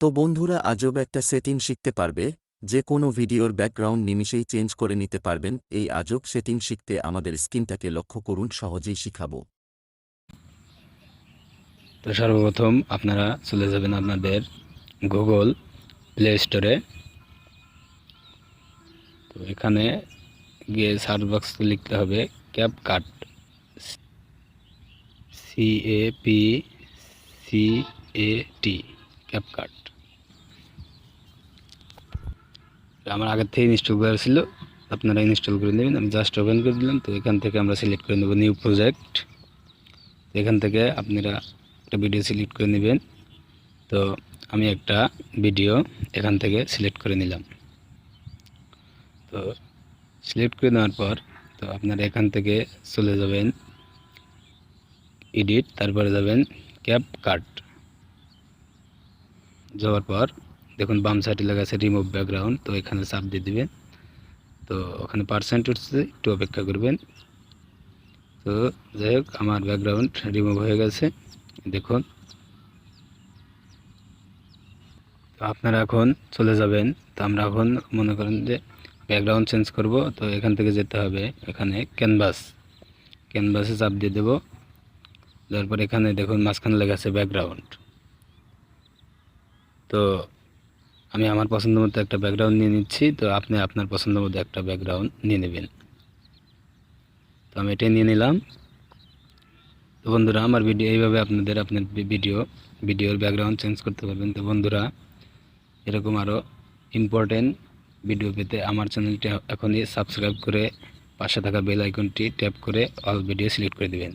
তো বন্ধুরা আজব একটা সেটিং শিখতে পারবে, যে কোনো ভিডিওর ব্যাকগ্রাউন্ড নিমিষেই চেঞ্জ করে নিতে পারবেন। এই আজব সেটিং শিখতে আমাদের স্ক্রিনটাকে লক্ষ্য করুন, সহজেই শিখাবো। তো সর্বপ্রথম আপনারা চলে যাবেন আপনাদের গুগল প্লে স্টোরে। তো এখানে গিয়ে সার্চ বক্সে লিখতে হবে ক্যাপকাট, CAPCAT, ক্যাপকাট। আমার আগের থেকে ইনস্টল করা ছিল, আপনারা ইনস্টল করে নেবেন। আমি জাস্ট ওপেন করে দিলাম। তো এখান থেকে আমরা সিলেক্ট করে নেব নিউ প্রজেক্ট। এখান থেকে আপনারা একটা ভিডিও সিলেক্ট করে নেবেন। তো আমি একটা ভিডিও এখান থেকে সিলেক্ট করে নিলাম। তো সিলেক্ট করে নেওয়ার পর তো আপনারা এখান থেকে চলে যাবেন এডিট, তারপরে যাবেন ক্যাপকাট। যাওয়ার পর দেখুন বাম সাইডে লেখা আছে রিমুভ ব্যাকগ্রাউন্ড। তো এখানে চাপ দিয়ে দিবেন। তো ওখানে পার্সেন্ট উঠছে, একটু অপেক্ষা করবেন। তো যাই হোক, আমার ব্যাকগ্রাউন্ড রিমুভ হয়ে গেছে দেখুন। তো আপনারা এখন চলে যাবেন। তো আমরা এখন মনে করেন যে ব্যাকগ্রাউন্ড চেঞ্জ করব। তো এখান থেকে যেতে হবে এখানে ক্যানভাসে চাপ দিয়ে দেব। তারপর এখানে দেখুন মাঝখানে লেখা আছে ব্যাকগ্রাউন্ড। তো আমি আমার পছন্দ মতো একটা ব্যাকগ্রাউন্ড নিয়ে নিচ্ছি। তো আপনি আপনার পছন্দ মতো একটা ব্যাকগ্রাউন্ড নিয়ে নেবেন। তো আমি এটাই নিয়ে নিলাম। তো বন্ধুরা, আমার ভিডিও এইভাবে আপনাদের আপনার ভিডিওর ব্যাকগ্রাউন্ড চেঞ্জ করতে পারবেন। তো বন্ধুরা, এরকম আরও ইম্পর্টেন্ট ভিডিও পেতে আমার চ্যানেলটি এখনই সাবস্ক্রাইব করে পাশে থাকা বেল আইকনটি ট্যাপ করে অল ভিডিও সিলেক্ট করে দেবেন।